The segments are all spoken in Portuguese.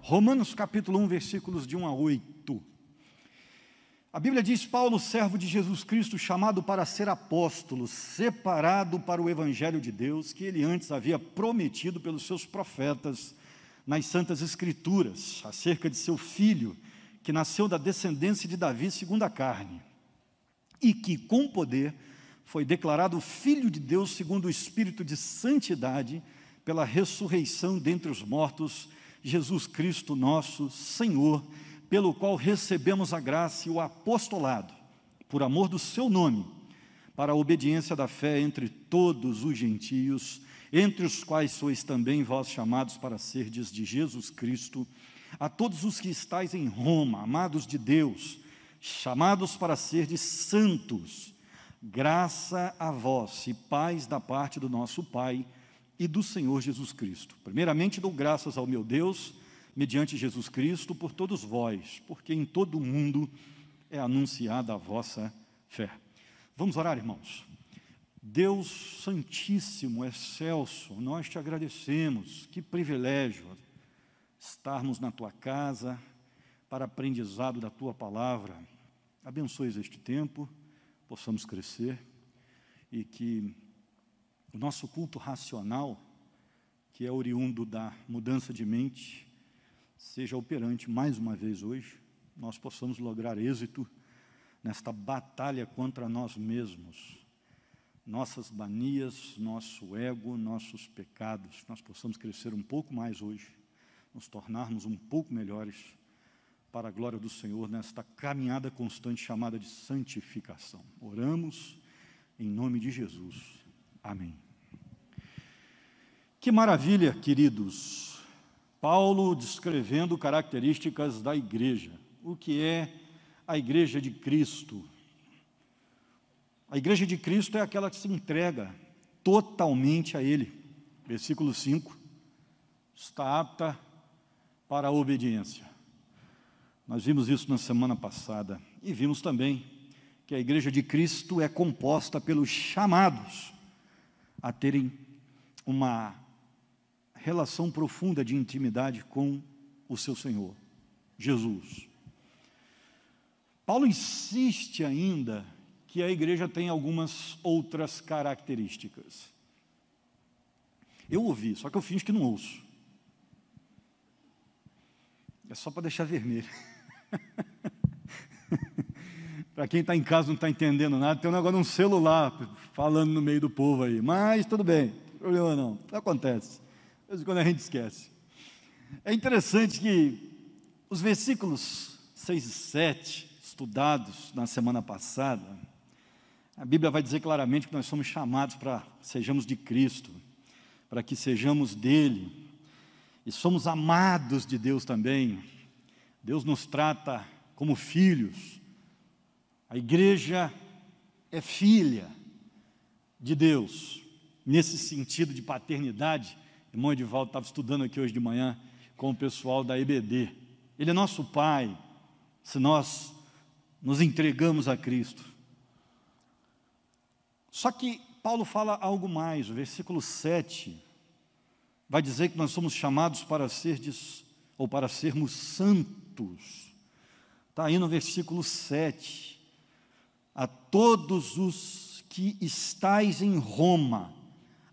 Romanos capítulo 1, versículos de 1 a 8. A Bíblia diz: Paulo, servo de Jesus Cristo, chamado para ser apóstolo, separado para o evangelho de Deus, que ele antes havia prometido pelos seus profetas nas santas escrituras, acerca de seu filho, que nasceu da descendência de Davi segundo a carne, e que com poder foi declarado filho de Deus segundo o Espírito de santidade, pela ressurreição dentre os mortos, Jesus Cristo nosso Senhor, pelo qual recebemos a graça e o apostolado, por amor do seu nome, para a obediência da fé entre todos os gentios, entre os quais sois também vós chamados para serdes de Jesus Cristo, a todos os que estáis em Roma, amados de Deus, chamados para serdes santos, graça a vós e paz da parte do nosso Pai e do Senhor Jesus Cristo. Primeiramente dou graças ao meu Deus, mediante Jesus Cristo, por todos vós, porque em todo o mundo é anunciada a vossa fé. Vamos orar, irmãos. Deus Santíssimo, excelso, nós te agradecemos, que privilégio estarmos na tua casa, para aprendizado da tua palavra. Abençoe este tempo, possamos crescer, e que o nosso culto racional, que é oriundo da mudança de mente, seja operante mais uma vez hoje, nós possamos lograr êxito nesta batalha contra nós mesmos, nossas manias, nosso ego, nossos pecados, nós possamos crescer um pouco mais hoje, nos tornarmos um pouco melhores, para a glória do Senhor, nesta caminhada constante chamada de santificação. Oramos em nome de Jesus. Amém. Que maravilha, queridos. Paulo descrevendo características da igreja. O que é a igreja de Cristo? A igreja de Cristo é aquela que se entrega totalmente a Ele. Versículo 5. Está apta para a obediência. Nós vimos isso na semana passada. E vimos também que a igreja de Cristo é composta pelos chamados a terem uma relação profunda de intimidade com o seu Senhor, Jesus. Paulo insiste ainda que a igreja tem algumas outras características. Eu ouvi, só que eu finjo que não ouço. É só para deixar vermelho. Para quem está em casa não está entendendo nada, tem um negócio de um celular falando no meio do povo aí. Mas tudo bem, não tem problema não, acontece. De vez em quando a gente esquece. É interessante que os versículos 6 e 7, estudados na semana passada, a Bíblia vai dizer claramente que nós somos chamados para sejamos de Cristo, para que sejamos dele, e somos amados de Deus também. Deus nos trata como filhos. A igreja é filha de Deus, nesse sentido de paternidade. O irmão Edivaldo estava estudando aqui hoje de manhã com o pessoal da EBD. Ele é nosso pai, se nós nos entregamos a Cristo. Só que Paulo fala algo mais. O versículo 7 vai dizer que nós somos chamados para sermos santos. Está aí no versículo 7. A todos os que estáis em Roma,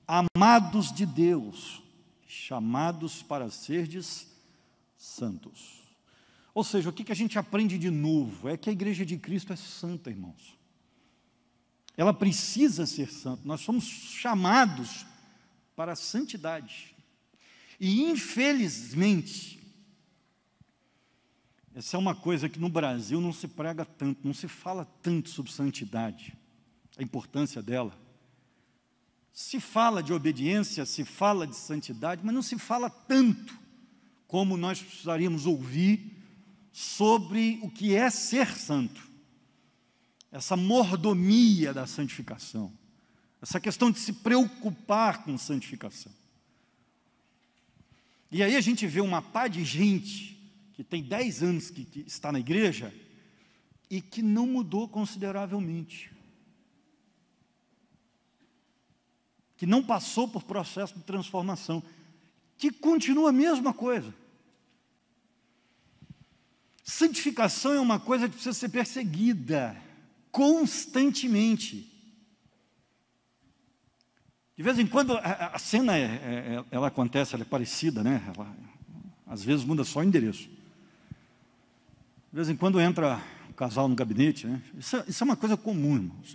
amados de Deus, chamados para serdes santos. Ou seja, o que a gente aprende de novo? É que a igreja de Cristo é santa, irmãos. Ela precisa ser santa. Nós somos chamados para a santidade. E infelizmente, essa é uma coisa que no Brasil não se prega tanto, não se fala tanto sobre santidade, a importância dela. Se fala de obediência, se fala de santidade, mas não se fala tanto como nós precisaríamos ouvir sobre o que é ser santo. Essa mordomia da santificação, essa questão de se preocupar com santificação. E aí a gente vê uma pá de gente que tem 10 anos que está na igreja e que não mudou consideravelmente, que não passou por processo de transformação, que continua a mesma coisa. Santificação é uma coisa que precisa ser perseguida constantemente. De vez em quando a cena ela acontece, ela é parecida, né? Às vezes muda só o endereço. De vez em quando entra um casal no gabinete, né? Isso é uma coisa comum, irmãos.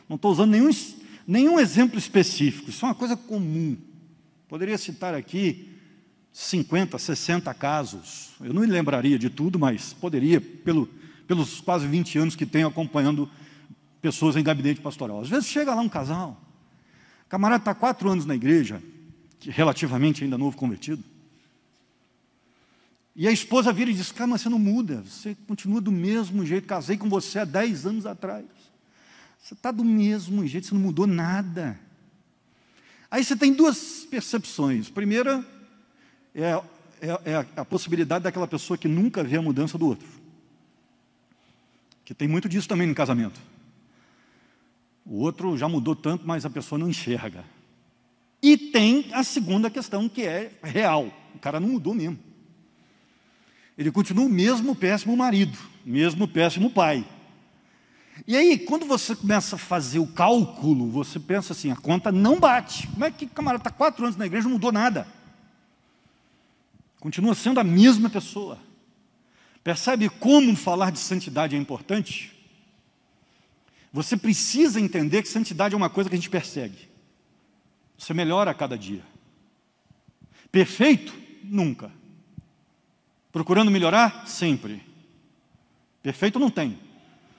Não estou usando nenhum exemplo específico, isso é uma coisa comum. Poderia citar aqui 50, 60 casos. Eu não me lembraria de tudo, mas poderia, pelos quase 20 anos que tenho acompanhando pessoas em gabinete pastoral. Às vezes chega lá um casal, o camarada está 4 anos na igreja, relativamente ainda novo convertido, e a esposa vira e diz: cara, mas você não muda, você continua do mesmo jeito, casei com você há 10 anos atrás, você está do mesmo jeito, você não mudou nada. Aí você tem 2 percepções. Primeira é a possibilidade daquela pessoa que nunca vê a mudança do outro, que tem muito disso também no casamento. O outro já mudou tanto, mas a pessoa não enxerga. E tem a segunda questão, que é real: o cara não mudou mesmo. Ele continua o mesmo péssimo marido, mesmo péssimo pai. E aí, quando você começa a fazer o cálculo, você pensa assim: a conta não bate. Como é que o camarada está 4 anos na igreja e não mudou nada? Continua sendo a mesma pessoa. Percebe como falar de santidade é importante? Você precisa entender que santidade é uma coisa que a gente persegue. Você melhora a cada dia. Perfeito? Nunca. Procurando melhorar? Sempre. Perfeito não tem.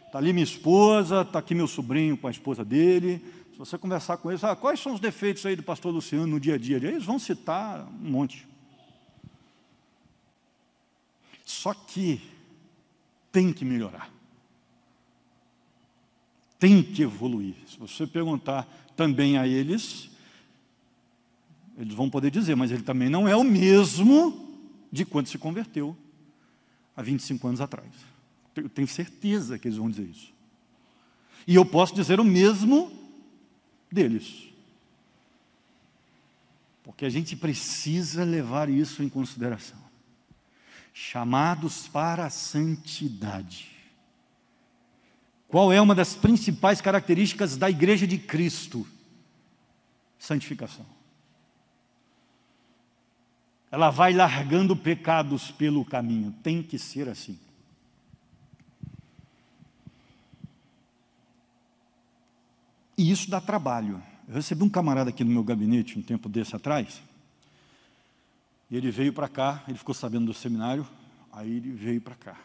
Está ali minha esposa, está aqui meu sobrinho com a esposa dele. Se você conversar com eles: quais são os defeitos aí do pastor Luciano no dia a dia? Eles vão citar um monte. Só que tem que melhorar. Tem que evoluir. Se você perguntar também a eles, eles vão poder dizer: mas ele também não é o mesmo de quando se converteu há 25 anos atrás. Eu tenho certeza que eles vão dizer isso. E eu posso dizer o mesmo deles. Porque a gente precisa levar isso em consideração. Chamados para a santidade. Qual é uma das principais características da Igreja de Cristo? Santificação. Ela vai largando pecados pelo caminho. Tem que ser assim. E isso dá trabalho. Eu recebi um camarada aqui no meu gabinete um tempo desse atrás. E ele veio para cá, ele ficou sabendo do seminário, aí ele veio para cá.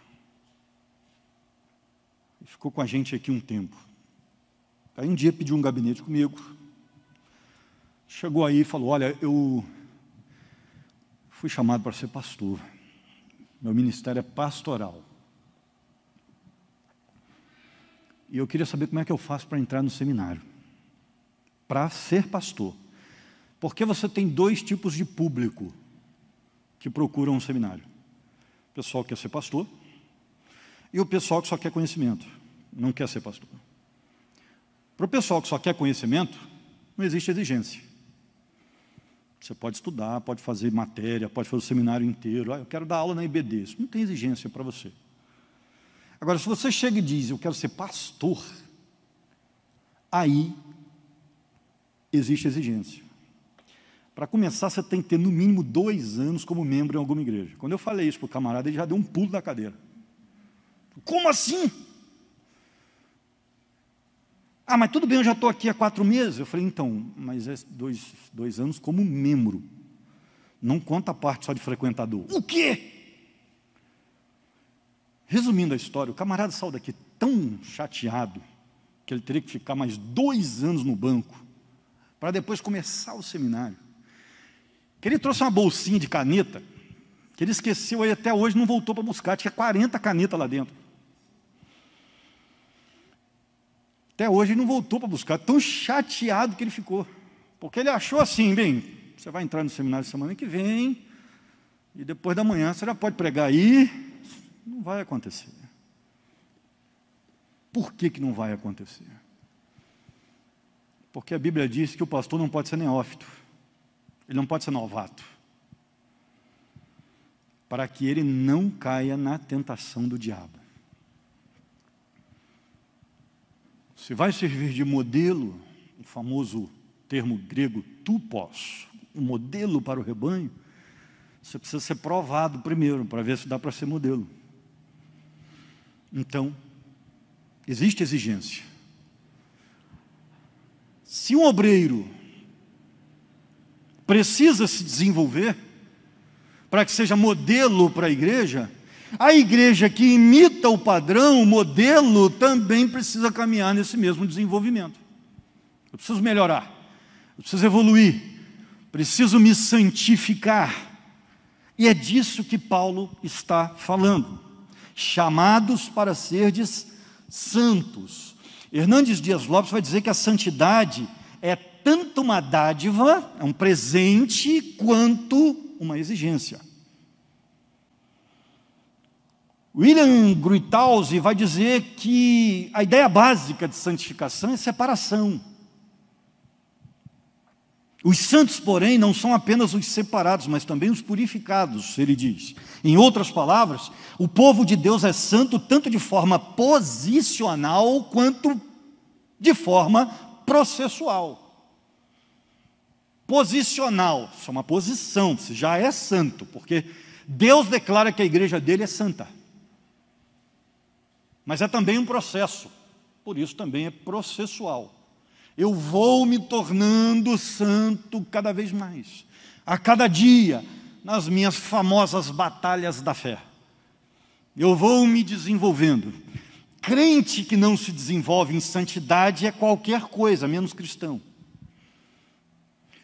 Ele ficou com a gente aqui um tempo. Aí um dia pediu um gabinete comigo. Chegou aí e falou: olha, eu fui chamado para ser pastor. Meu ministério é pastoral. E eu queria saber como é que eu faço para entrar no seminário, para ser pastor. Porque você tem 2 tipos de público que procuram um seminário: o pessoal que quer ser pastor e o pessoal que só quer conhecimento, não quer ser pastor. Para o pessoal que só quer conhecimento, não existe exigência. Você pode estudar, pode fazer matéria, pode fazer o seminário inteiro. Eu quero dar aula na IBD. Isso não tem exigência para você. Agora, se você chega e diz: eu quero ser pastor, aí existe exigência. Para começar, você tem que ter no mínimo 2 anos como membro em alguma igreja. Quando eu falei isso para o camarada, ele já deu um pulo da cadeira. Como assim? Mas tudo bem, eu já estou aqui há 4 meses. Eu falei: então, mas é 2 anos como membro. Não conta a parte só de frequentador. O quê? Resumindo a história, o camarada saiu daqui tão chateado que ele teria que ficar mais 2 anos no banco para depois começar o seminário. Que ele trouxe uma bolsinha de caneta, que ele esqueceu aí até hoje, não voltou para buscar. Tinha 40 canetas lá dentro. Até hoje ele não voltou para buscar, tão chateado que ele ficou. Porque ele achou assim: bem, você vai entrar no seminário semana que vem, e depois da manhã você já pode pregar aí. Não vai acontecer. Por que não vai acontecer? Porque a Bíblia diz que o pastor não pode ser neófito. Ele não pode ser novato. para que ele não caia na tentação do diabo. Se vai servir de modelo, o famoso termo grego tupos, um modelo para o rebanho, você precisa ser provado primeiro, para ver se dá para ser modelo. Então, existe exigência. Se um obreiro precisa se desenvolver para que seja modelo para a igreja que imita o padrão, o modelo, também precisa caminhar nesse mesmo desenvolvimento. Eu preciso melhorar, eu preciso evoluir, preciso me santificar. E é disso que Paulo está falando. Chamados para serdes santos. Hernandes Dias Lopes vai dizer que a santidade é tanto uma dádiva, é um presente, quanto uma exigência. William Gruithuise vai dizer que a ideia básica de santificação é separação. Os santos, porém, não são apenas os separados, mas também os purificados, ele diz. Em outras palavras, o povo de Deus é santo tanto de forma posicional quanto de forma processual. Posicional, isso é uma posição, você já é santo, porque Deus declara que a igreja dele é santa. Mas é também um processo, por isso também é processual. Eu vou me tornando santo cada vez mais, a cada dia, nas minhas famosas batalhas da fé. Eu vou me desenvolvendo. Crente que não se desenvolve em santidade é qualquer coisa, menos cristão.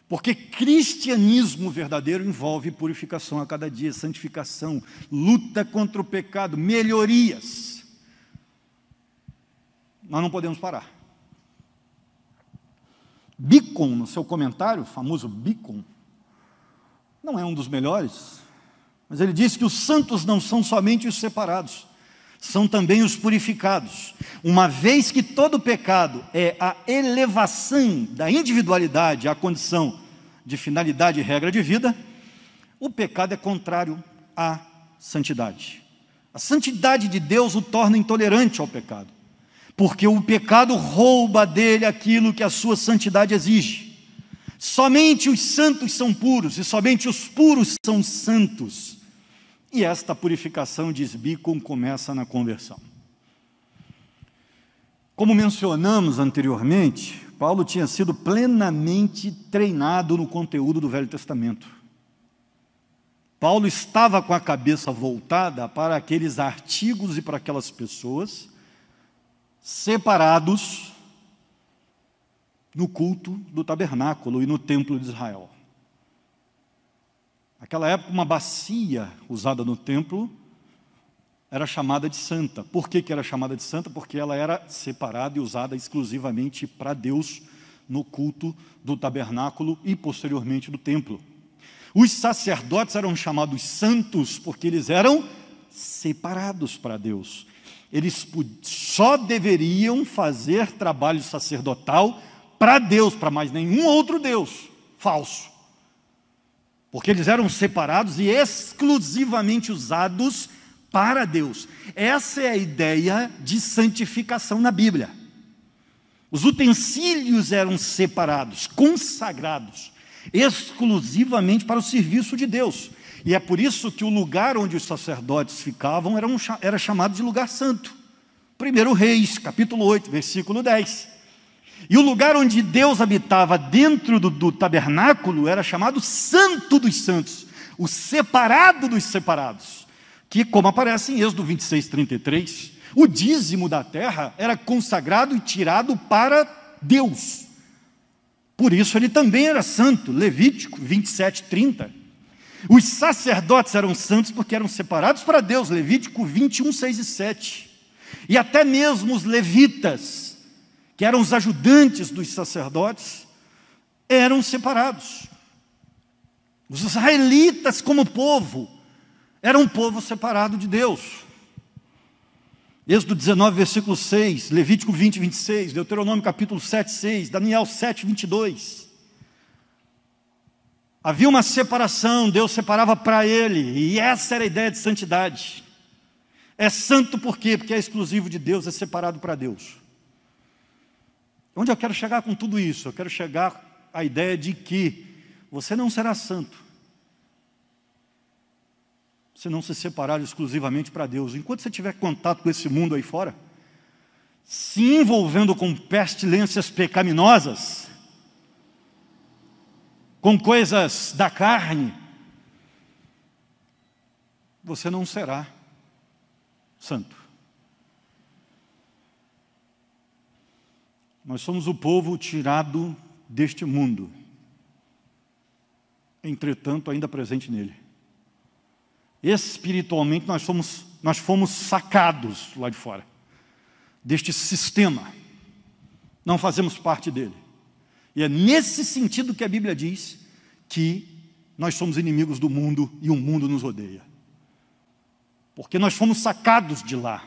Porque cristianismo verdadeiro envolve purificação a cada dia, santificação, luta contra o pecado, melhorias. Nós não podemos parar. Bacon, no seu comentário, o famoso Bacon, não é um dos melhores, mas ele diz que os santos não são somente os separados, são também os purificados. Uma vez que todo pecado é a elevação da individualidade à condição de finalidade e regra de vida, o pecado é contrário à santidade. A santidade de Deus o torna intolerante ao pecado, porque o pecado rouba dele aquilo que a sua santidade exige. Somente os santos são puros, e somente os puros são santos. E esta purificação, diz Bacon, começa na conversão. Como mencionamos anteriormente, Paulo tinha sido plenamente treinado no conteúdo do Velho Testamento. Paulo estava com a cabeça voltada para aqueles artigos e para aquelas pessoas separados no culto do tabernáculo e no templo de Israel. Naquela época, uma bacia usada no templo era chamada de santa. Por que era chamada de santa? Porque ela era separada e usada exclusivamente para Deus no culto do tabernáculo e posteriormente do templo. Os sacerdotes eram chamados santos porque eles eram separados para Deus. Eles só deveriam fazer trabalho sacerdotal para Deus, para mais nenhum outro Deus falso. Porque eles eram separados e exclusivamente usados para Deus. Essa é a ideia de santificação na Bíblia. Os utensílios eram separados, consagrados, exclusivamente para o serviço de Deus. E é por isso que o lugar onde os sacerdotes ficavam era chamado de lugar santo. 1 Reis, capítulo 8, versículo 10. E o lugar onde Deus habitava dentro do tabernáculo era chamado Santo dos Santos, o separado dos separados, que, como aparece em Êxodo 26, 33, o dízimo da terra era consagrado e tirado para Deus. Por isso ele também era santo, Levítico 27, 30. Os sacerdotes eram santos porque eram separados para Deus, Levítico 21, 6 e 7. E até mesmo os levitas, que eram os ajudantes dos sacerdotes, eram separados. Os israelitas, como povo, eram um povo separado de Deus. Êxodo 19, versículo 6, Levítico 20, 26, Deuteronômio capítulo 7, 6, Daniel 7, 22. Havia uma separação, Deus separava para ele, e essa era a ideia de santidade. É santo por quê? Porque é exclusivo de Deus, é separado para Deus. Onde eu quero chegar com tudo isso? Eu quero chegar à ideia de que você não será santo se não se separar exclusivamente para Deus. Enquanto você tiver contato com esse mundo aí fora, se envolvendo com pestilências pecaminosas, com coisas da carne, você não será santo. Nós somos o povo tirado deste mundo, entretanto ainda presente nele. Espiritualmente nós fomos sacados lá de fora, deste sistema, não fazemos parte dele. E é nesse sentido que a Bíblia diz que nós somos inimigos do mundo e o mundo nos odeia. Porque nós fomos sacados de lá.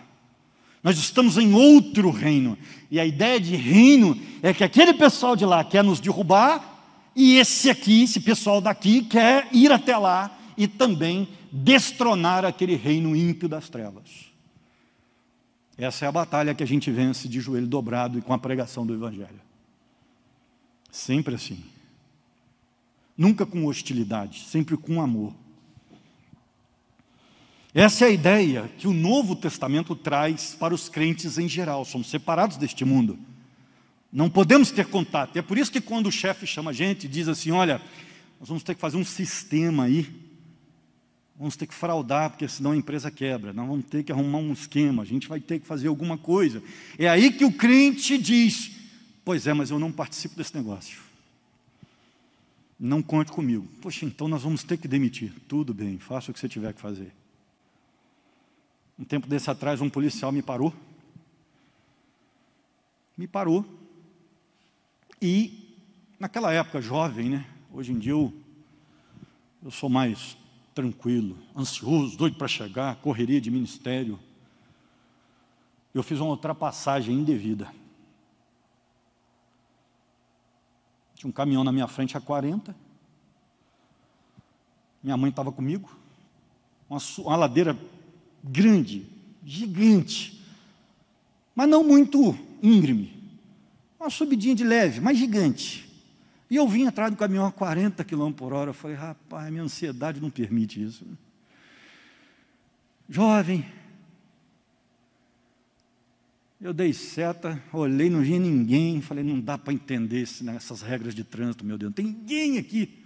Nós estamos em outro reino. E a ideia de reino é que aquele pessoal de lá quer nos derrubar e esse pessoal daqui quer ir até lá e também destronar aquele reino ímpio das trevas. Essa é a batalha que a gente vence de joelho dobrado e com a pregação do Evangelho. Sempre assim. Nunca com hostilidade, sempre com amor. Essa é a ideia que o Novo Testamento traz para os crentes em geral. Somos separados deste mundo. Não podemos ter contato. É por isso que quando o chefe chama a gente e diz assim, olha, nós vamos ter que fazer um sistema aí. Vamos ter que fraudar, porque senão a empresa quebra. Nós vamos ter que arrumar um esquema. A gente vai ter que fazer alguma coisa. É aí que o crente diz, pois é, mas eu não participo desse negócio. Não conte comigo. Poxa, então nós vamos ter que demitir. Tudo bem, faça o que você tiver que fazer. Um tempo desse atrás, um policial me parou. E, naquela época, jovem, né? Hoje em dia eu sou mais tranquilo, ansioso, doido para chegar, correria de ministério. Eu fiz uma ultrapassagem indevida. Tinha um caminhão na minha frente a 40. Minha mãe estava comigo. Uma ladeira grande, gigante, mas não muito íngreme. Uma subidinha de leve, mas gigante. E eu vim atrás do caminhão a 40 km/h. Eu falei, rapaz, minha ansiedade não permite isso. Jovem. Eu dei seta, olhei, não vinha ninguém. Falei, não dá para entender essas regras de trânsito, meu Deus. Não tem ninguém aqui.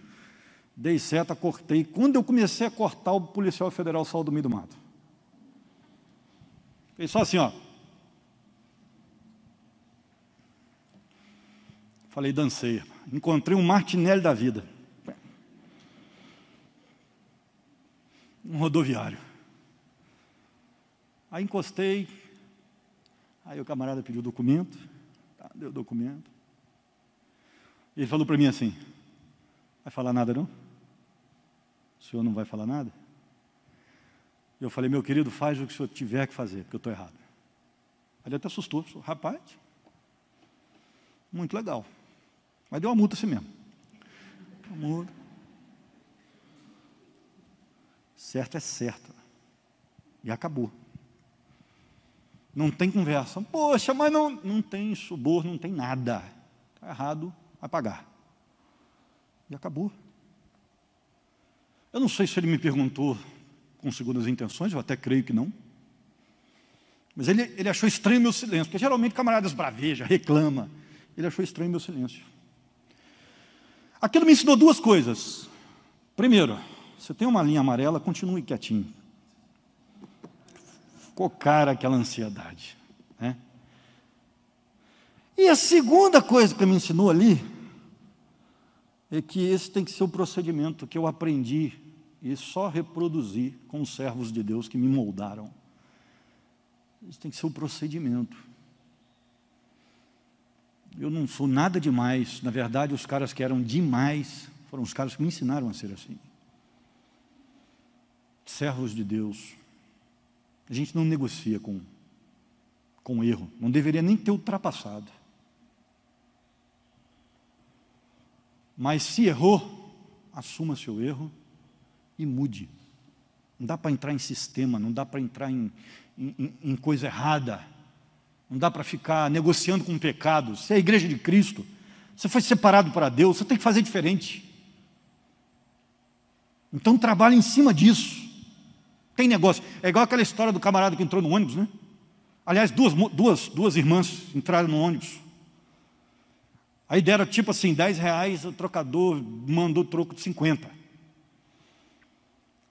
Dei seta, cortei. Quando eu comecei a cortar, o policial federal saiu do meio do mato. Fez só assim, ó. Falei, dancei. Encontrei um Martinelli da vida. Um rodoviário. Aí encostei. Aí o camarada pediu o documento. Tá, deu o documento. E ele falou para mim assim, vai falar nada não? O senhor não vai falar nada? Eu falei, meu querido, faz o que o senhor tiver que fazer, porque eu estou errado. Ele até assustou. Rapaz, muito legal. Mas deu uma multa assim mesmo. Uma multa. Certo é certo. E acabou. Não tem conversa. Poxa, mas não tem suborno, não tem nada. Está errado, vai pagar. E acabou. Eu não sei se ele me perguntou com segundas intenções, eu até creio que não. Mas ele achou estranho o meu silêncio, porque geralmente camaradas braveja, reclama. Ele achou estranho o meu silêncio. Aquilo me ensinou duas coisas. Primeiro, você tem uma linha amarela, continue quietinho. Ficou cara aquela ansiedade, né? E a segunda coisa que me ensinou ali é que esse tem que ser o procedimento que eu aprendi e só reproduzi com os servos de Deus que me moldaram. Isso tem que ser o procedimento. Eu não sou nada demais. Na verdade, os caras que eram demais foram os caras que me ensinaram a ser assim. Servos de Deus. A gente não negocia com erro. Não deveria nem ter ultrapassado. Mas se errou, assuma seu erro e mude. Não dá para entrar em sistema, não dá para entrar em coisa errada, não dá para ficar negociando com o pecado. Você é a igreja de Cristo, você foi separado para Deus, você tem que fazer diferente. Então trabalhe em cima disso. Tem negócio. É igual aquela história do camarada que entrou no ônibus, né? Aliás, duas irmãs entraram no ônibus. Aí deram tipo assim, R$10, o trocador mandou troco de 50.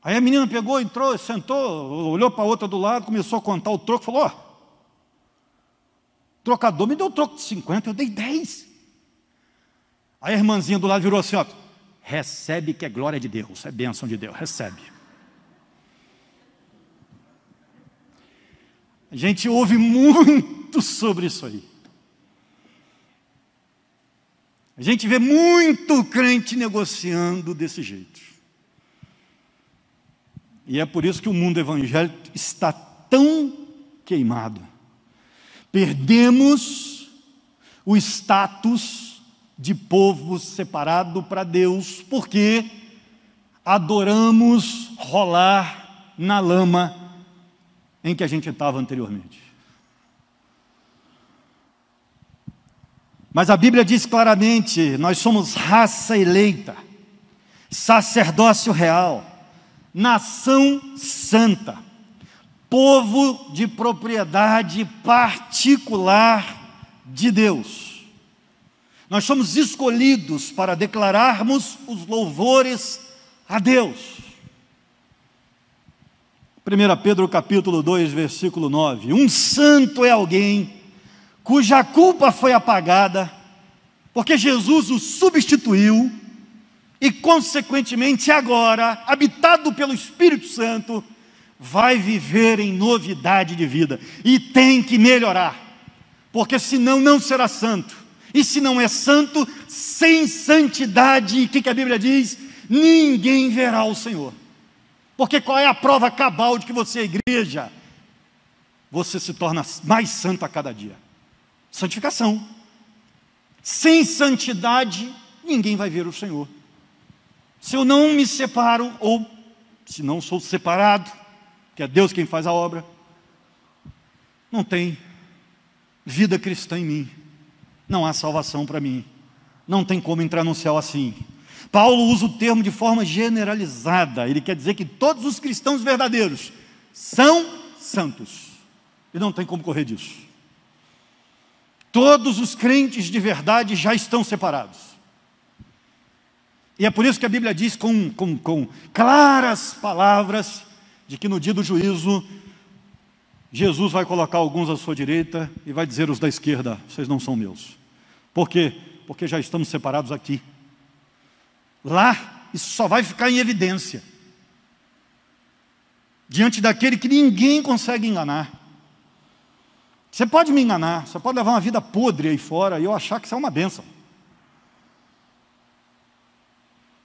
Aí a menina pegou, entrou, sentou, olhou para a outra do lado, começou a contar o troco, falou, o trocador me deu troco de 50, eu dei 10. Aí a irmãzinha do lado virou assim, recebe que é glória de Deus, é bênção de Deus, recebe. A gente ouve muito sobre isso aí. A gente vê muito crente negociando desse jeito. E é por isso que o mundo evangélico está tão queimado. Perdemos o status de povo separado para Deus, porque adoramos rolar na lama em que a gente estava anteriormente. Mas a Bíblia diz claramente, nós somos raça eleita, sacerdócio real, nação santa, povo de propriedade particular de Deus. Nós somos escolhidos para declararmos os louvores a Deus. 1 Pedro capítulo 2, versículo 9. Um santo é alguém cuja culpa foi apagada, porque Jesus o substituiu, e consequentemente agora, habitado pelo Espírito Santo, vai viver em novidade de vida, e tem que melhorar, porque senão não será santo, e se não é santo, sem santidade, o que a Bíblia diz? Ninguém verá o Senhor. Porque qual é a prova cabal de que você é igreja? Você se torna mais santo a cada dia. Santificação. Sem santidade, ninguém vai ver o Senhor. Se eu não me separo, ou se não sou separado, que é Deus quem faz a obra, não tem vida cristã em mim. Não há salvação para mim. Não tem como entrar no céu assim. Paulo usa o termo de forma generalizada. Ele quer dizer que todos os cristãos verdadeiros são santos. E não tem como correr disso. Todos os crentes de verdade já estão separados. E é por isso que a Bíblia diz com claras palavras de que no dia do juízo Jesus vai colocar alguns à sua direita e vai dizer aos da esquerda, vocês não são meus. Por quê? Porque já estamos separados aqui. Lá, isso só vai ficar em evidência. Diante daquele que ninguém consegue enganar. Você pode me enganar, você pode levar uma vida podre aí fora e eu achar que isso é uma bênção.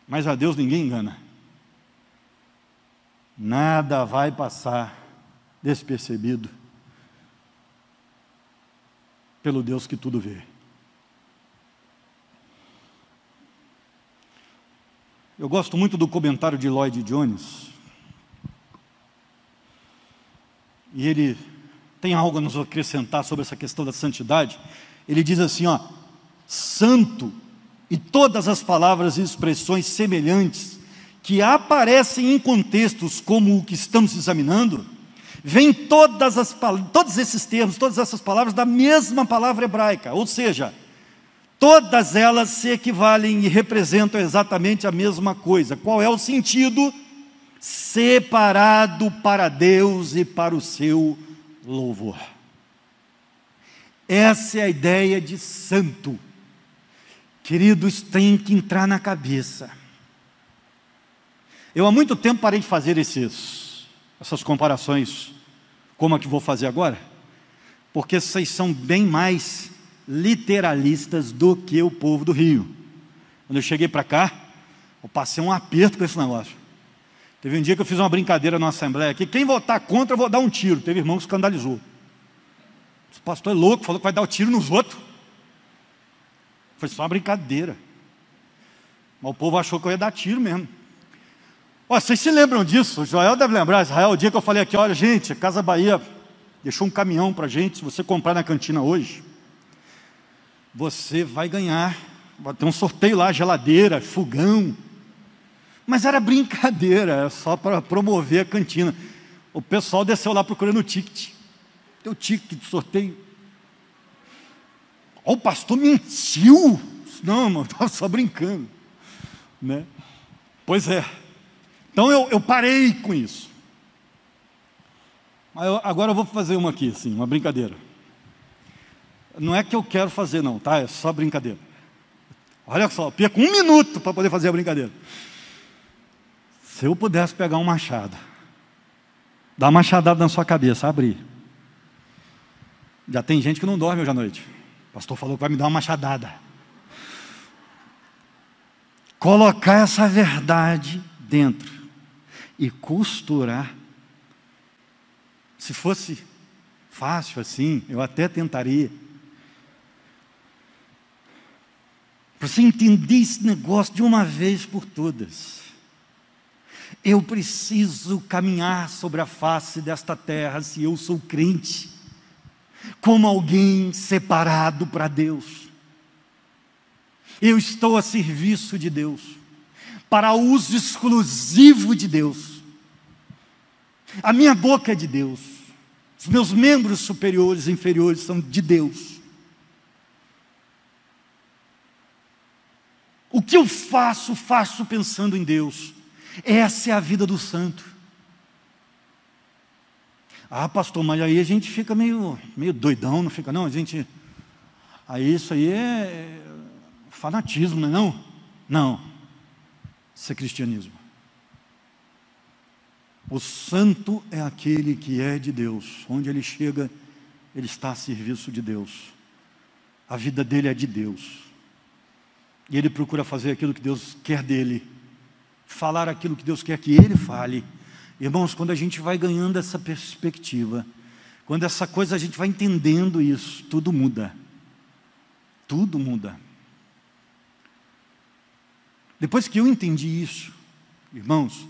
Mas a Deus ninguém engana. Nada vai passar despercebido pelo Deus que tudo vê. Eu gosto muito do comentário de Lloyd Jones. E ele tem algo a nos acrescentar sobre essa questão da santidade. Ele diz assim, santo e todas as palavras e expressões semelhantes que aparecem em contextos como o que estamos examinando, vêm todos esses termos, todas essas palavras da mesma palavra hebraica, ou seja, todas elas se equivalem e representam exatamente a mesma coisa. Qual é o sentido? Separado para Deus e para o seu louvor. Essa é a ideia de santo. Queridos, tem que entrar na cabeça. Eu há muito tempo parei de fazer essas comparações, como a que vou fazer agora, porque vocês são bem mais literalistas do que o povo do Rio. Quando eu cheguei para cá, eu passei um aperto com esse negócio. Teve um dia que eu fiz uma brincadeira na Assembleia aqui, quem votar contra, eu vou dar um tiro. Teve irmão que escandalizou. Esse pastor é louco, falou que vai dar o tiro nos outros. Foi só uma brincadeira. Mas o povo achou que eu ia dar tiro mesmo. Ó, vocês se lembram disso? O Joel deve lembrar, Israel, o dia que eu falei aqui, olha gente, a Casa Bahia deixou um caminhão para a gente, se você comprar na cantina hoje, você vai ganhar, vai ter um sorteio lá, geladeira, fogão. Mas era brincadeira, era só para promover a cantina. O pessoal desceu lá procurando o ticket. Tem o ticket de sorteio. Ó, o pastor mentiu. Não, mano, estava só brincando. Né? Pois é. Então eu parei com isso. Agora eu vou fazer uma aqui, assim, uma brincadeira. Não é que eu quero fazer não, tá? É só brincadeira. Olha só, eu perco 1 minuto para poder fazer a brincadeira. Se eu pudesse pegar um machado, dar uma machadada na sua cabeça, abrir. Já tem gente que não dorme hoje à noite. O pastor falou que vai me dar uma machadada. Colocar essa verdade dentro e costurar. Se fosse fácil assim, eu até tentaria. Para você entender esse negócio de uma vez por todas. Eu preciso caminhar sobre a face desta terra, se eu sou crente, como alguém separado para Deus. Eu estou a serviço de Deus, para uso exclusivo de Deus. A minha boca é de Deus, os meus membros superiores e inferiores são de Deus. O que eu faço, faço pensando em Deus. Essa é a vida do santo. Ah, pastor, mas aí a gente fica meio doidão, não fica? Não, a gente... Aí isso aí é fanatismo, não é não? Não. Isso é cristianismo. O santo é aquele que é de Deus. Onde ele chega, ele está a serviço de Deus. A vida dele é de Deus. E ele procura fazer aquilo que Deus quer dele. Falar aquilo que Deus quer que ele fale. Irmãos, quando a gente vai ganhando essa perspectiva, quando essa coisa a gente vai entendendo isso, tudo muda. Tudo muda. Depois que eu entendi isso, irmãos,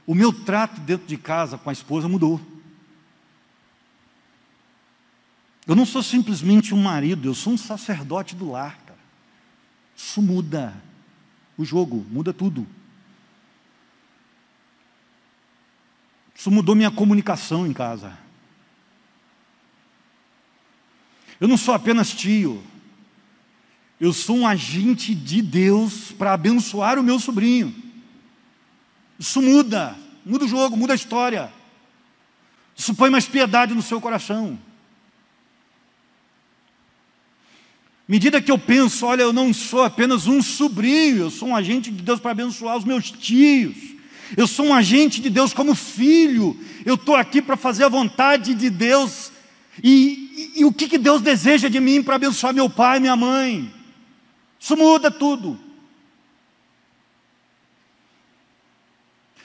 o meu trato dentro de casa com a esposa mudou. Eu não sou simplesmente um marido, eu sou um sacerdote do lar, cara. Isso muda o jogo, muda tudo. Isso mudou minha comunicação em casa. Eu não sou apenas tio. Eu sou um agente de Deus para abençoar o meu sobrinho. Isso muda o jogo, muda a história. Isso põe mais piedade no seu coração. À medida que eu penso, olha, eu não sou apenas um sobrinho, eu sou um agente de Deus para abençoar os meus tios. Eu sou um agente de Deus como filho. Eu estou aqui para fazer a vontade de Deus. E o que Deus deseja de mim para abençoar meu pai e minha mãe? Isso muda tudo.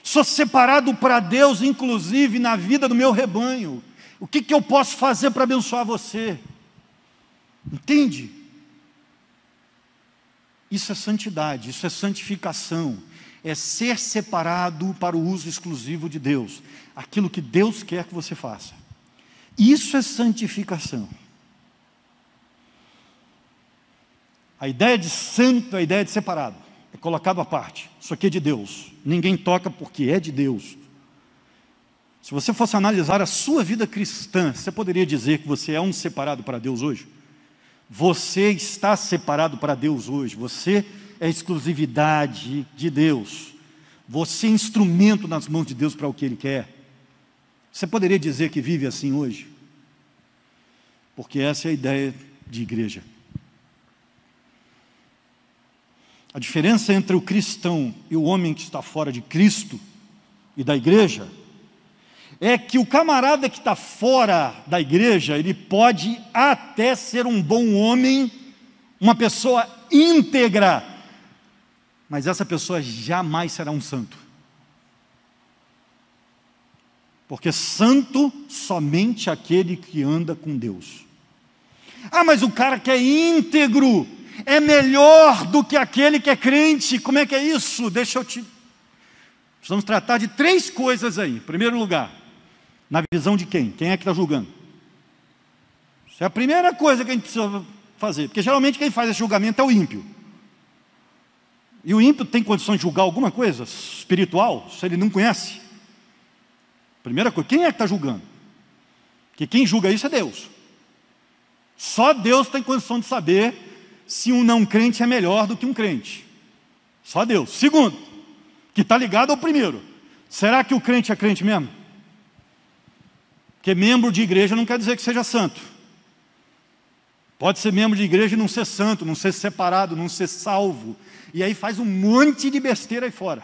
Sou separado para Deus, inclusive na vida do meu rebanho. O que eu posso fazer para abençoar você? Entende? Isso é santidade, isso é santificação. É ser separado para o uso exclusivo de Deus. Aquilo que Deus quer que você faça. Isso é santificação. A ideia de santo é a ideia de separado. É colocado à parte. Isso aqui é de Deus. Ninguém toca porque é de Deus. Se você fosse analisar a sua vida cristã, você poderia dizer que você é um separado para Deus hoje? Você está separado para Deus hoje. Você é exclusividade de Deus. Você é instrumento nas mãos de Deus para o que Ele quer. Você poderia dizer que vive assim hoje? Porque essa é a ideia de igreja. A diferença entre o cristão e o homem que está fora de Cristo e da igreja é que o camarada que está fora da igreja, ele pode até ser um bom homem, uma pessoa íntegra, mas essa pessoa jamais será um santo. Porque santo somente aquele que anda com Deus. Ah, mas o cara que é íntegro é melhor do que aquele que é crente. Como é que é isso? Precisamos tratar de 3 coisas aí. Em primeiro lugar, na visão de quem? Quem é que está julgando? Isso é a primeira coisa que a gente precisa fazer, porque geralmente quem faz esse julgamento é o ímpio. E o ímpio tem condições de julgar alguma coisa espiritual, se ele não conhece? Primeira coisa, quem é que está julgando? Porque quem julga isso é Deus. Só Deus tem condição de saber se um não crente é melhor do que um crente. Só Deus. Segundo, que está ligado ao primeiro, será que o crente é crente mesmo? Porque membro de igreja não quer dizer que seja santo. Pode ser membro de igreja e não ser santo, não ser separado, não ser salvo. E aí faz um monte de besteira aí fora.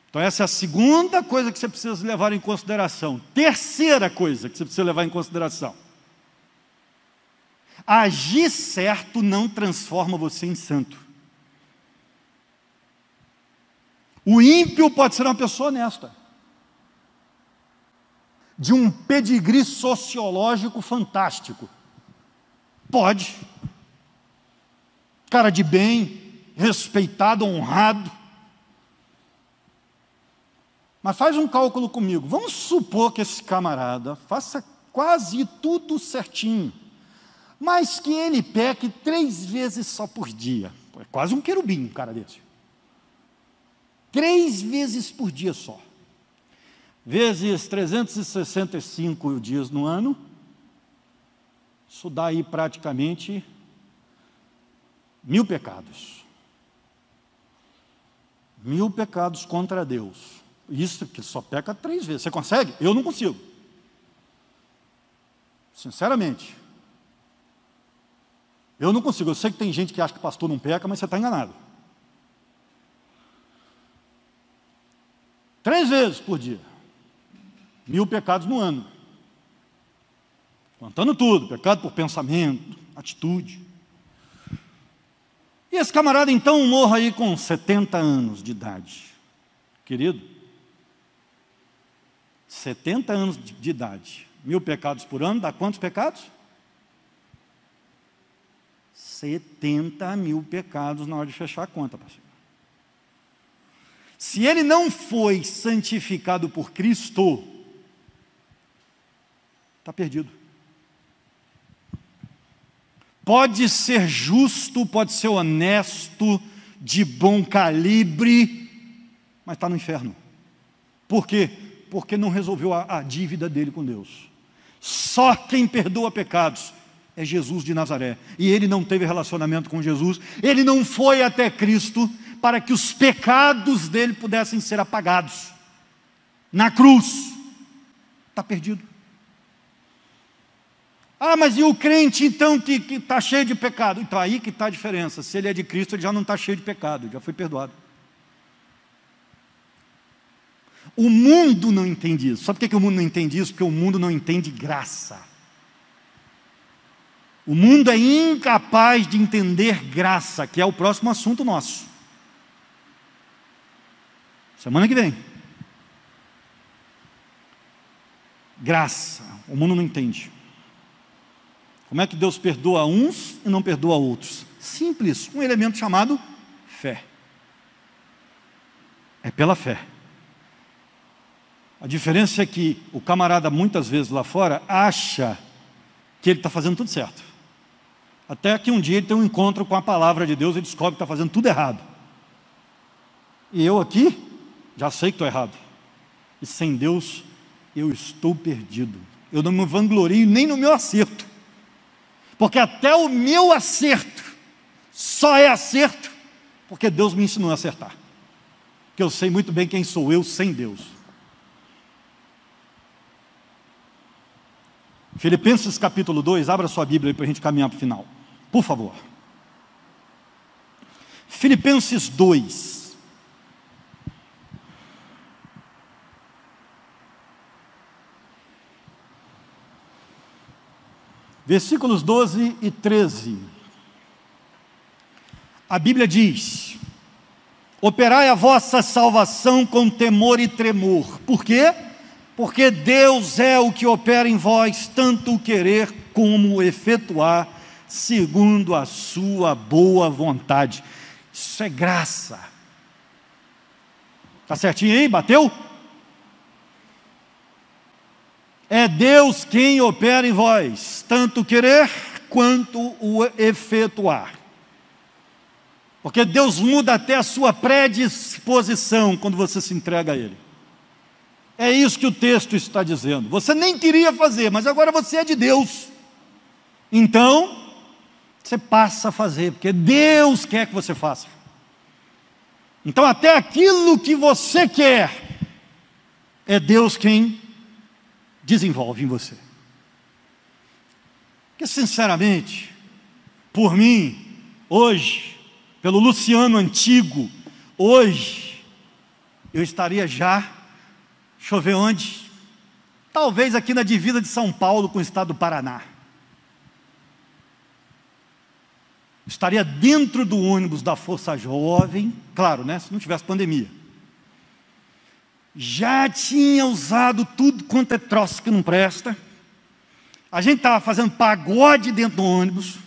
Então essa é a segunda coisa que você precisa levar em consideração. Terceira coisa que você precisa levar em consideração. Agir certo não transforma você em santo. O ímpio pode ser uma pessoa honesta, de um pedigree sociológico fantástico. Pode. Cara de bem, respeitado, honrado. Mas faz um cálculo comigo. Vamos supor que esse camarada faça quase tudo certinho, mas que ele peque 3 vezes só por dia. É quase um querubim, um cara desse. 3 vezes por dia só. Vezes 365 dias no ano. Isso dá aí praticamente 1000 pecados. 1000 pecados contra Deus. Isso que só peca 3 vezes. Você consegue? Eu não consigo. Sinceramente. Eu não consigo. Eu sei que tem gente que acha que pastor não peca, mas você está enganado. 3 vezes por dia. 1000 pecados no ano. Contando tudo. Pecado por pensamento, atitude. E esse camarada então morre aí com 70 anos de idade. Querido, 70 anos de idade. 1000 pecados por ano, dá quantos pecados? 70.000 pecados na hora de fechar a conta, pastor. Se ele não foi santificado por Cristo, está perdido. Pode ser justo, pode ser honesto, de bom calibre, mas está no inferno. Por quê? Porque não resolveu a dívida dele com Deus. Só quem perdoa pecados é Jesus de Nazaré. E ele não teve relacionamento com Jesus, ele não foi até Cristo para que os pecados dele pudessem ser apagados. Na cruz, está perdido. Ah, mas e o crente então que está cheio de pecado? Então aí que está a diferença. Se ele é de Cristo, ele já não está cheio de pecado, já foi perdoado. O mundo não entende isso. Sabe por que o mundo não entende isso? Porque o mundo não entende graça. O mundo é incapaz de entender graça, que é o próximo assunto nosso. Semana que vem. Graça. O mundo não entende. Como é que Deus perdoa uns e não perdoa outros? Simples, um elemento chamado fé. É pela fé. A diferença é que o camarada muitas vezes lá fora acha que ele está fazendo tudo certo. Até que um dia ele tem um encontro com a palavra de Deus e descobre que está fazendo tudo errado. E eu aqui já sei que estou errado. E sem Deus eu estou perdido. Eu não me vanglorio nem no meu acerto. Porque até o meu acerto só é acerto porque Deus me ensinou a acertar. Porque eu sei muito bem quem sou eu sem Deus. Filipenses capítulo 2, abra sua Bíblia aí para a gente caminhar para o final. Por favor. Filipenses 2. Versículos 12 e 13. A Bíblia diz: operai a vossa salvação com temor e tremor. Por quê? Porque Deus é o que opera em vós, tanto o querer como o efetuar, segundo a sua boa vontade. Isso é graça. Está certinho aí? Bateu? É Deus quem opera em vós, tanto querer quanto o efetuar. Porque Deus muda até a sua predisposição quando você se entrega a Ele. É isso que o texto está dizendo. Você nem queria fazer, mas agora você é de Deus. Então, você passa a fazer, porque Deus quer que você faça. Então, até aquilo que você quer, é Deus quem desenvolve em você. Porque, sinceramente, por mim, hoje, pelo Luciano antigo, hoje, eu estaria já, deixa eu ver onde, talvez aqui na divisa de São Paulo com o estado do Paraná. Estaria dentro do ônibus da Força Jovem, claro, né, se não tivesse pandemia. Já tinha usado tudo quanto é troço que não presta. A gente estava fazendo pagode dentro do ônibus,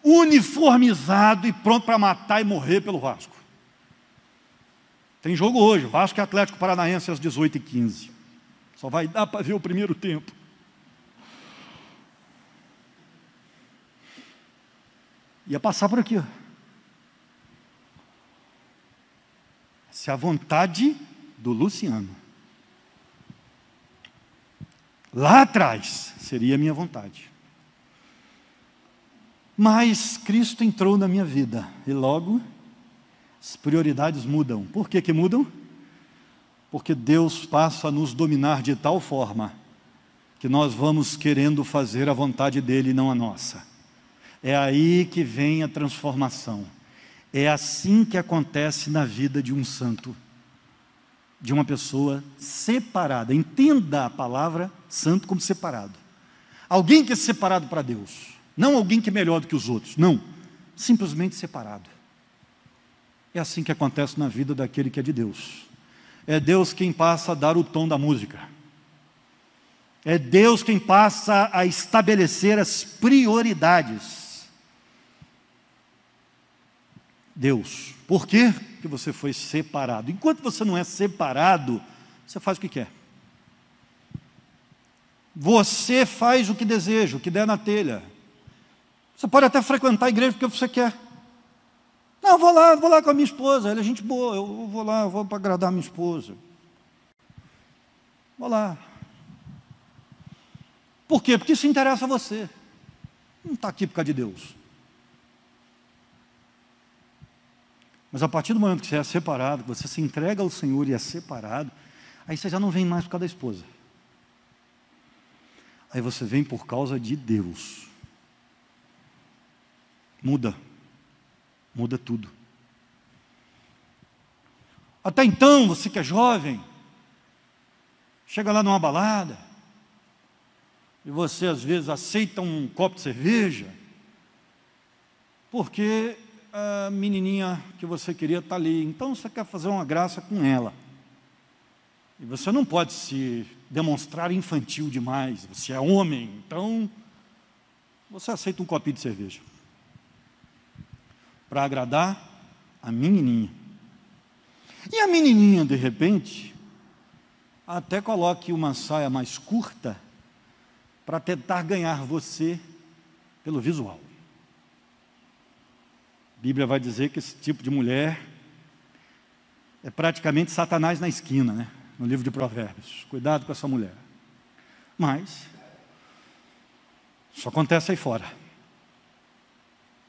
uniformizado e pronto para matar e morrer pelo Vasco. Tem jogo hoje, Vasco e Atlético Paranaense às 18h15. Só vai dar para ver o primeiro tempo. Ia passar por aqui, ó. Essa é a vontade do Luciano. Lá atrás seria a minha vontade. Mas Cristo entrou na minha vida e logo as prioridades mudam. Por que que mudam? Porque Deus passa a nos dominar de tal forma que nós vamos querendo fazer a vontade dele e não a nossa. É aí que vem a transformação. É assim que acontece na vida de um santo, de uma pessoa separada. Entenda a palavra santo como separado. Alguém que é separado para Deus. Não alguém que é melhor do que os outros. Não. Simplesmente separado. É assim que acontece na vida daquele que é de Deus. É Deus quem passa a dar o tom da música. É Deus quem passa a estabelecer as prioridades. Deus. Por quê? Porque você foi separado. Enquanto você não é separado, você faz o que quer. Você faz o que deseja, o que der na telha. Você pode até frequentar a igreja porque você quer. Não, vou lá com a minha esposa, ela é gente boa, eu vou lá, eu vou para agradar a minha esposa. Vou lá. Por quê? Porque isso interessa a você. Não está aqui por causa de Deus. Mas a partir do momento que você é separado, que você se entrega ao Senhor e é separado, aí você já não vem mais por causa da esposa. Aí você vem por causa de Deus. Muda tudo. Até então, você que é jovem, chega lá numa balada, e você às vezes aceita um copo de cerveja, porque a menininha que você queria está ali, então você quer fazer uma graça com ela. E você não pode se demonstrar infantil demais, você é homem, então você aceita um copinho de cerveja para agradar a menininha. E a menininha, de repente, até coloque uma saia mais curta para tentar ganhar você pelo visual. A Bíblia vai dizer que esse tipo de mulher é praticamente Satanás na esquina, né? No livro de Provérbios. Cuidado com essa mulher. Mas isso acontece aí fora.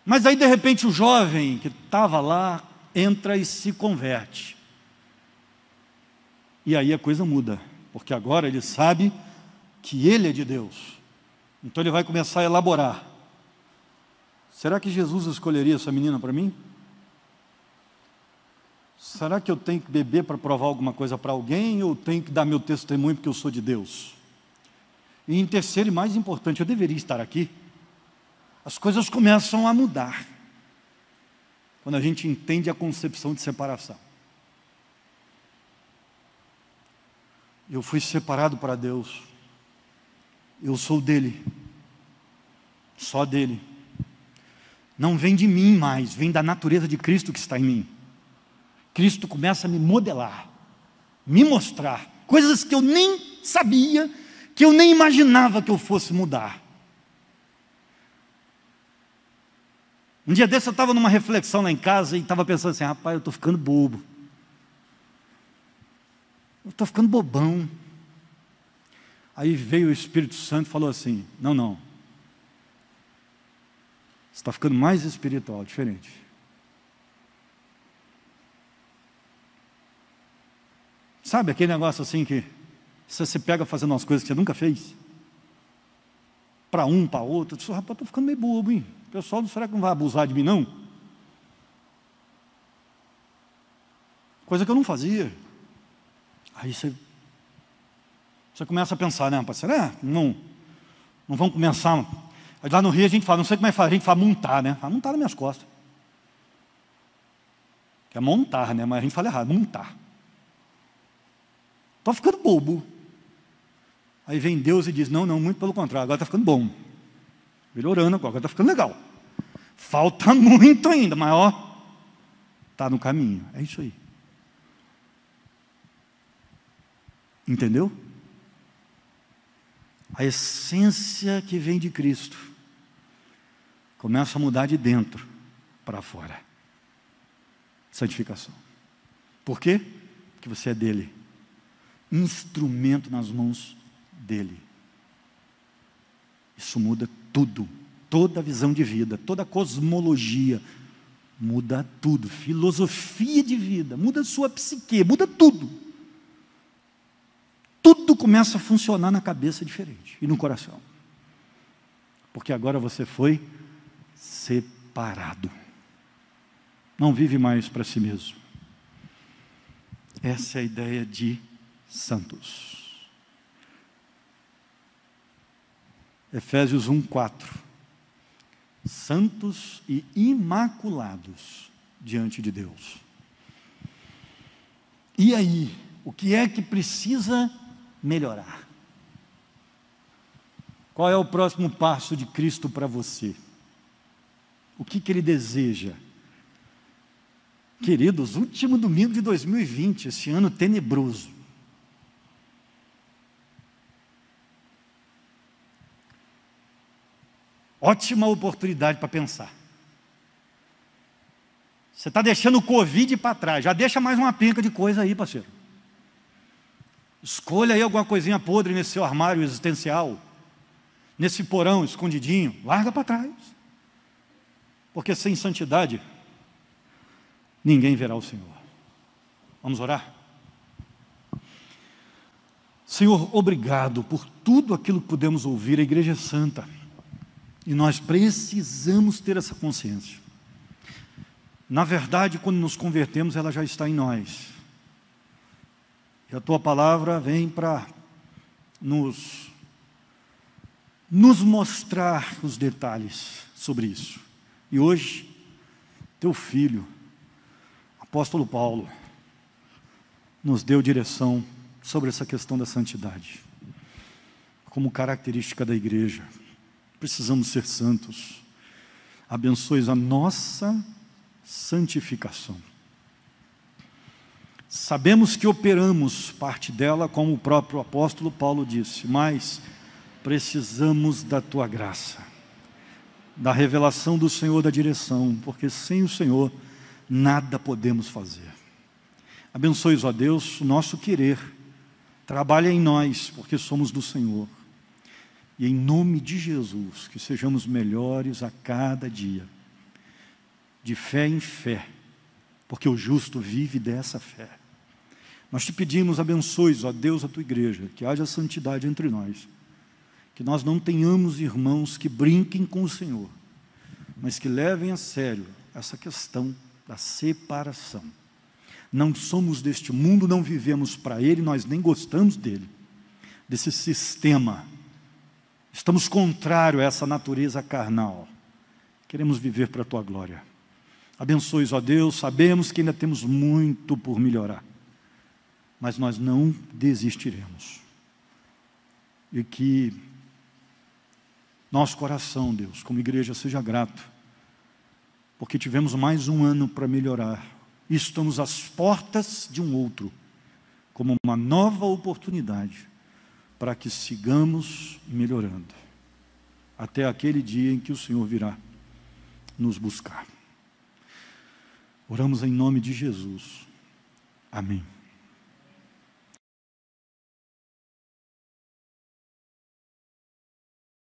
Mas aí de repente o jovem que estava lá entra e se converte. E aí a coisa muda, porque agora ele sabe que ele é de Deus. Então ele vai começar a elaborar. Será que Jesus escolheria essa menina para mim? Será que eu tenho que beber para provar alguma coisa para alguém, ou tenho que dar meu testemunho porque eu sou de Deus? E em terceiro e mais importante, eu deveria estar aqui. As coisas começam a mudar quando a gente entende a concepção de separação. Eu fui separado para Deus, eu sou dele, só dele. Não vem de mim mais, vem da natureza de Cristo que está em mim. Cristo começa a me modelar, me mostrar coisas que eu nem sabia, que eu nem imaginava que eu fosse mudar. Um dia desse eu estava numa reflexão lá em casa e estava pensando assim, rapaz, eu estou ficando bobo. Eu estou ficando bobão. Aí veio o Espírito Santo e falou assim, não. Você está ficando mais espiritual, diferente. Sabe aquele negócio assim que você se pega fazendo umas coisas que você nunca fez? Para um, para outro. Eu disse, rapaz, estou ficando meio bobo, hein? O pessoal, será que não vai abusar de mim, não? Coisa que eu não fazia. Aí você começa a pensar, né, rapaz? Será? Não vão começar. Aí lá no Rio a gente fala, não sei como é que faz, a gente fala montar, né? Montar nas minhas costas. Que é montar, né? Mas a gente fala errado, montar. Estou ficando bobo. Aí vem Deus e diz, não, muito pelo contrário, agora está ficando bom. Melhorando agora está ficando legal. Falta muito ainda, mas ó, está no caminho. É isso aí. Entendeu? A essência que vem de Cristo começa a mudar de dentro para fora. Santificação. Por quê? Porque você é dele. Instrumento nas mãos dele. Isso muda tudo. Toda a visão de vida, toda a cosmologia. Muda tudo. Filosofia de vida. Muda a sua psique. Muda tudo. Tudo começa a funcionar na cabeça diferente e no coração. Porque agora você foi separado. Não vive mais para si mesmo. Essa é a ideia de santos. Efésios 1:4. Santos e imaculados diante de Deus. E aí, o que é que precisa melhorar? Qual é o próximo passo de Cristo para você? O que Ele deseja? Queridos, último domingo de 2020, esse ano tenebroso. Ótima oportunidade para pensar. Você está deixando o Covid para trás, já deixa mais uma penca de coisa aí, parceiro. Escolha aí alguma coisinha podre nesse seu armário existencial, nesse porão escondidinho, larga para trás. Porque sem santidade, ninguém verá o Senhor. Vamos orar? Senhor, obrigado por tudo aquilo que pudemos ouvir. A igreja é santa. E nós precisamos ter essa consciência. Na verdade, quando nos convertemos, ela já está em nós. E a Tua palavra vem para nos mostrar os detalhes sobre isso. E hoje, Teu Filho, apóstolo Paulo, nos deu direção sobre essa questão da santidade, como característica da igreja. Precisamos ser santos. Abençoe a nossa santificação. Sabemos que operamos parte dela, como o próprio apóstolo Paulo disse, mas precisamos da Tua graça, da revelação do Senhor, da direção, porque sem o Senhor nada podemos fazer. Abençoe, ó Deus, o nosso querer. Trabalha em nós, porque somos do Senhor. E em nome de Jesus, que sejamos melhores a cada dia, de fé em fé, porque o justo vive dessa fé. Nós te pedimos, abençoe, ó Deus, a Tua igreja, que haja santidade entre nós, que nós não tenhamos irmãos que brinquem com o Senhor, mas que levem a sério essa questão da separação. Não somos deste mundo, não vivemos para ele, nós nem gostamos dele, desse sistema. Estamos contrários a essa natureza carnal. Queremos viver para a Tua glória. Abençoe, ó Deus, sabemos que ainda temos muito por melhorar, mas nós não desistiremos. E que Nosso coração, Deus, como igreja, seja grato, porque tivemos mais um ano para melhorar. E estamos às portas de um outro, como uma nova oportunidade para que sigamos melhorando, até aquele dia em que o Senhor virá nos buscar. Oramos em nome de Jesus. Amém.